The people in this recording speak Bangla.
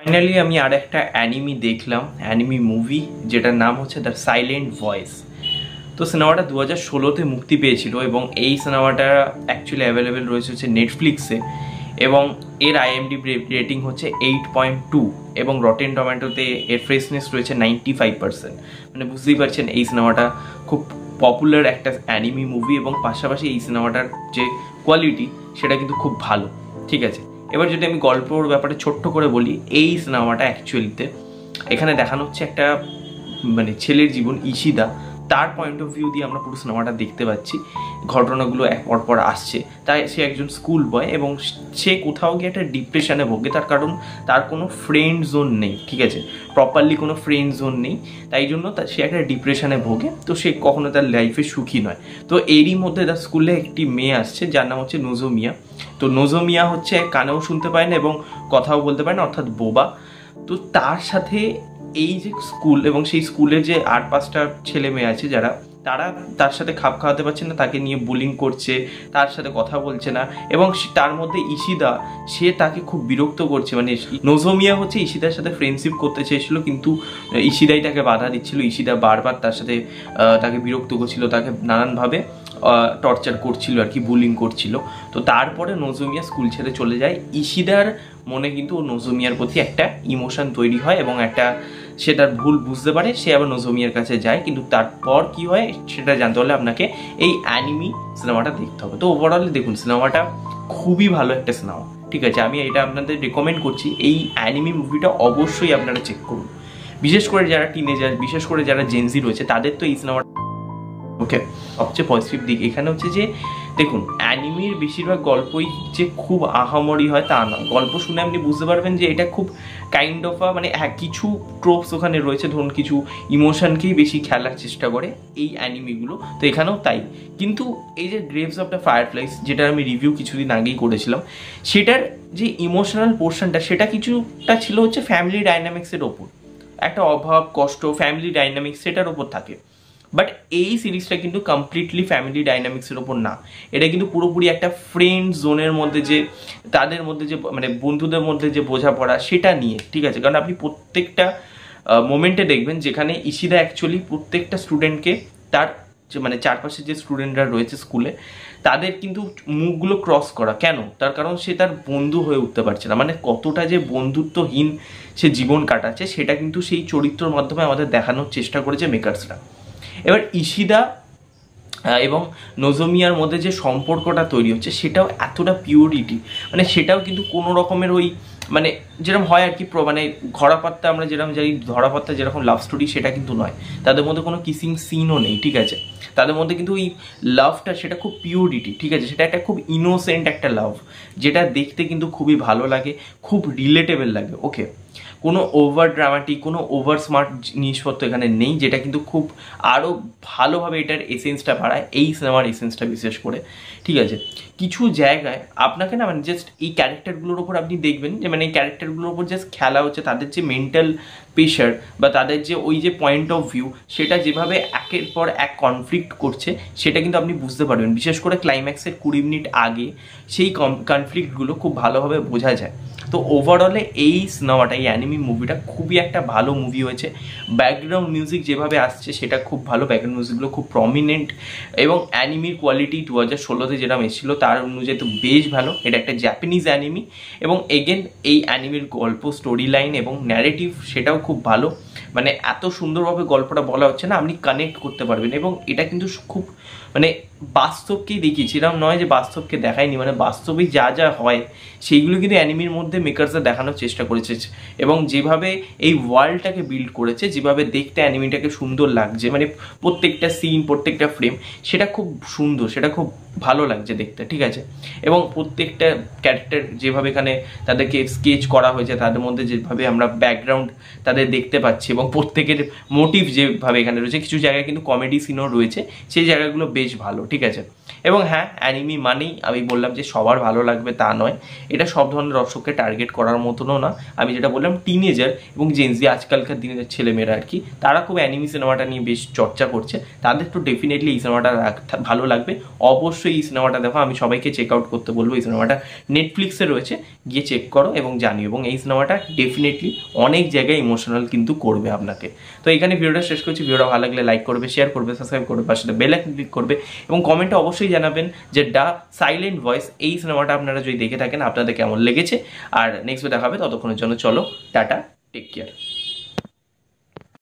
ফাইনালি আমি আর একটা অ্যানিমি দেখলাম, অ্যানিমি মুভি, যেটার নাম হচ্ছে দ্য সাইলেন্ট ভয়েস। তো সিনেমাটা 2016-তে মুক্তি পেয়েছিল এবং এই সিনেমাটা অ্যাকচুয়ালি অ্যাভেলেবেল রয়েছে হচ্ছে নেটফ্লিক্সে এবং এর IMDb রেটিং হচ্ছে 8.2 এবং রটেন টমেটোতে এর ফ্রেশনেস রয়েছে 95%। মানে বুঝতেই পারছেন এই সিনেমাটা খুব পপুলার একটা অ্যানিমি মুভি এবং পাশাপাশি এই সিনেমাটার যে কোয়ালিটি সেটা কিন্তু খুব ভালো। ঠিক আছে, এবার যদি আমি গল্পর ব্যাপারে ছোট্ট করে বলি, এই সিনেমাটা অ্যাকচুয়ালিতে এখানে দেখানো হচ্ছে একটা মানে ছেলের জীবন, ইশিদা, তার পয়েন্ট অফ ভিউ দিয়ে আমরা পুরো সিনেমাটা দেখতে পাচ্ছি। ঘটনাগুলো এক পর আসছে। তাই সে একজন স্কুল বয় এবং সে কোথাও গিয়ে একটা ডিপ্রেশনে ভোগে, তার কারণ তার কোনো ফ্রেন্ড জোন নেই। ঠিক আছে, প্রপারলি কোনো ফ্রেন্ড জোন নেই, তাই জন্য সে একটা ডিপ্রেশনে ভোগে। তো সে কখনো তার লাইফে সুখী নয়। তো এরই মধ্যে তার স্কুলে একটি মেয়ে আসছে যার নাম হচ্ছে নোজোমিয়া। তো নোজোমিয়া হচ্ছে কানেও শুনতে পায় না এবং কথাও বলতে পারে না, অর্থাৎ বোবা। তো তার সাথে এই যে স্কুল এবং সেই স্কুলের যে 8-5টা ছেলে মেয়ে আছে যারা তারা তার সাথে খাপ খাওয়াতে পারছে না, তাকে নিয়ে বুলিং করছে, তার সাথে কথা বলছে না। এবং তার মধ্যে ইশিদা, সে তাকে খুব বিরক্ত করছে। মানে নোজোমিয়া হচ্ছে ইশিদার সাথে ফ্রেন্ডশিপ করতে চেয়েছিল, কিন্তু ইশিদাই তাকে বাধা দিচ্ছিল। ইশিদা বারবার তার সাথে তাকে বিরক্ত করছিল, তাকে নানানভাবে টর্চার করছিল আর কি, বুলিং করছিল। তো তারপরে নোজোমিয়া স্কুল ছেড়ে চলে যায়। ইশিদার মনে কিন্তু নোজোমিয়ার প্রতি একটা ইমোশন তৈরি হয় এবং একটা সে তার ভুল বুঝতে পারে, সে আবার নোজোমিয়ার কাছে যায়। কিন্তু তারপর কি হয় সেটা জানতে হলে আপনাকে এই অ্যানিমি সিনেমাটা দেখতে হবে। তো ওভারঅল দেখুন, সিনেমাটা খুবই ভালো একটা সিনেমা। ঠিক আছে, আমি এটা আপনাদের রেকমেন্ড করছি, এই অ্যানিমি মুভিটা অবশ্যই আপনারা চেক করুন। বিশেষ করে যারা টিনেজার, বিশেষ করে যারা জেনজি রয়েছে, তাদের তো এই সিনেমাটা ওকে। সবচেয়ে পজিটিভ দিক এখানে হচ্ছে যে দেখুন, অ্যানিমির বেশিরভাগ গল্পই যে খুব আহামরি হয় তা নয়। গল্প শুনে আপনি বুঝতে পারবেন যে এটা খুব কাইন্ড অফ মানে হ্যাঁ, কিছু ট্রোপস ওখানে রয়েছে, ধরুন কিছু ইমোশনকেই বেশি খেলার চেষ্টা করে এই অ্যানিমিগুলো। তো এখানেও তাই। কিন্তু এই যে গ্রেভস অফ দ্য ফায়ারফ্লাইস, যেটার আমি রিভিউ কিছুদিন আগেই করেছিলাম, সেটার যে ইমোশনাল পোর্শনটা সেটা কিছুটা ছিল হচ্ছে ফ্যামিলি ডাইনামিক্সের ওপর। একটা অভাব, কষ্ট, ফ্যামিলি ডাইনামিক্স সেটার ওপর থাকে। বাট এই সিরিজটা কিন্তু কমপ্লিটলি ফ্যামিলি ডাইনামিক্সের ওপর না, এটা কিন্তু পুরোপুরি একটা ফ্রেন্ড জোনের মধ্যে যে তাদের মধ্যে যে মানে বন্ধুদের মধ্যে যে বোঝাপড়া সেটা নিয়ে। ঠিক আছে, কারণ আপনি প্রত্যেকটা মোমেন্টে দেখবেন যেখানে ইশিদা অ্যাকচুয়ালি প্রত্যেকটা স্টুডেন্টকে তার মানে চারপাশে যে স্টুডেন্টরা রয়েছে স্কুলে তাদের কিন্তু মুখগুলো ক্রস করা। কেন? তার কারণ সে তার বন্ধু হয়ে উঠতে পারছে না। মানে কতটা যে বন্ধুত্বহীন সে জীবন কাটাচ্ছে সেটা কিন্তু সেই চরিত্রের মাধ্যমে আমাদের দেখানোর চেষ্টা করেছে মেকার্সরা। এবার ইশিদা এবং নোজোমিয়ার মধ্যে যে সম্পর্কটা তৈরি হচ্ছে সেটাও এতটা পিওরিটি, মানে সেটাও কিন্তু কোনো রকমের ওই মানে যেরকম হয় আর কি, মানে ঘোড়াপাত্তা আমরা যেরকম জানি, ধরাপাত্তা যেরকম লাভ স্টোরি সেটা কিন্তু নয়। তাদের মধ্যে কোনো কিসিং সিনও নেই। ঠিক আছে, তাদের মধ্যে কিন্তু ওই লাভটা সেটা খুব পিওরিটি। ঠিক আছে, সেটা একটা খুব ইনোসেন্ট একটা লাভ, যেটা দেখতে কিন্তু খুবই ভালো লাগে, খুব রিলেটেবল লাগে। ওকে, কোনো ওভার ড্রামাটিক, কোনো ওভার স্মার্ট জিনিসপত্র এখানে নেই, যেটা কিন্তু খুব আরও ভালোভাবে এটার এসেন্সটা বাড়ায়, এই সিনেমার এসেন্সটা বিশেষ করে। ঠিক আছে, কিছু জায়গায় আপনাকে না মানে জাস্ট এই ক্যারেক্টারগুলোর ওপর আপনি দেখবেন যে মানে এই ক্যারেক্টারগুলোর ওপর জাস্ট খেলা হচ্ছে, তাদের যে মেন্টাল প্রেশার বা তাদের যে ওই যে পয়েন্ট অফ ভিউ সেটা যেভাবে একের পর এক কনফ্লিক্ট করছে সেটা কিন্তু আপনি বুঝতে পারবেন। বিশেষ করে ক্লাইম্যাক্সের 20 মিনিট আগে সেই কনফ্লিক্টগুলো খুব ভালোভাবে বোঝা যায়। তো ওভারঅলে এই সিনেমাটা, এই অ্যানিমি মুভিটা খুবই একটা ভালো মুভি হয়েছে। ব্যাকগ্রাউন্ড মিউজিক যেভাবে আসছে সেটা খুব ভালো, ব্যাকগ্রাউন্ড মিউজিকগুলো খুব প্রমিনেন্ট এবং অ্যানিমির কোয়ালিটি 2016-তে যেরকম এসেছিলো তার অনুযায়ী তো বেশ ভালো। এটা একটা জাপানিজ অ্যানিমি এবং এগেন এই অ্যানিমির গল্প, স্টোরি লাইন এবং ন্যারেটিভ সেটাও খুব ভালো। মানে এত সুন্দরভাবে গল্পটা বলা হচ্ছে না, আপনি কানেক্ট করতে পারবেন। এবং এটা কিন্তু খুব মানে বাস্তবকেই দেখিয়েছি, এরকম নয় যে বাস্তবকে দেখায়নি, মানে বাস্তবেই যা যা হয় সেইগুলো কিন্তু অ্যানিমির মধ্যে মেকার্সরা দেখানোর চেষ্টা করেছে। এবং যেভাবে এই ওয়ার্ল্ডটাকে বিল্ড করেছে, যেভাবে দেখতে অ্যানিমিটাকে সুন্দর লাগছে, মানে প্রত্যেকটা সিন, প্রত্যেকটা ফ্রেম সেটা খুব সুন্দর, সেটা খুব ভালো লাগছে দেখতে। ঠিক আছে, এবং প্রত্যেকটা ক্যারেক্টার যেভাবে এখানে তাদেরকে স্কেচ করা হয়েছে, তাদের মধ্যে যেভাবে আমরা ব্যাকগ্রাউন্ড তাদের দেখতে পাচ্ছি এবং এবং প্রত্যেকের মোটিভ যেভাবে এখানে রয়েছে, কিছু জায়গায় কিন্তু কমেডি সিনও রয়েছে, সেই জায়গাগুলো বেশ ভালো, ঠিক আছে। এবং হ্যাঁ, অ্যানিমি মানেই আমি বললাম যে সবার ভালো লাগবে তা নয়, এটা সব ধরনের দর্শককে টার্গেট করার মতনও না। আমি যেটা বললাম টিনেজার এবং জেনজি আজকালকার দিনের ছেলেমেয়েরা আর কি, তারা খুব অ্যানিমি সিনেমাটা নিয়ে বেশ চর্চা করছে, তাদের তো ডেফিনেটলি এই সিনেমাটা ভালো লাগবে। অবশ্যই এই সিনেমাটা দেখো, আমি সবাইকে চেক আউট করতে বলবো। এই সিনেমাটা নেটফ্লিক্সে রয়েছে, গিয়ে চেক করো এবং জানিও। এবং এই সিনেমাটা ডেফিনেটলি অনেক জায়গায় ইমোশনাল কিন্তু করবে আপনাকে। তো এখানে ভিডিওটা শেষ করছি। ভিডিওটা ভালো লাগলে লাইক করবে, শেয়ার করবে, সাবস্ক্রাইব করবে, পাশে বেল আইকন ক্লিক করবে এবং কমেন্টে অবশ্যই জানাবেন যে দ্য সাইলেন্ট ভয়েস এই সিনেমাটা আপনারা যদি দেখে থাকেন আপনাদের কেমন লেগেছে। আর নেক্সট দেখা হবে, ততক্ষণের জন্য চলো টাটা, টেক কেয়ার।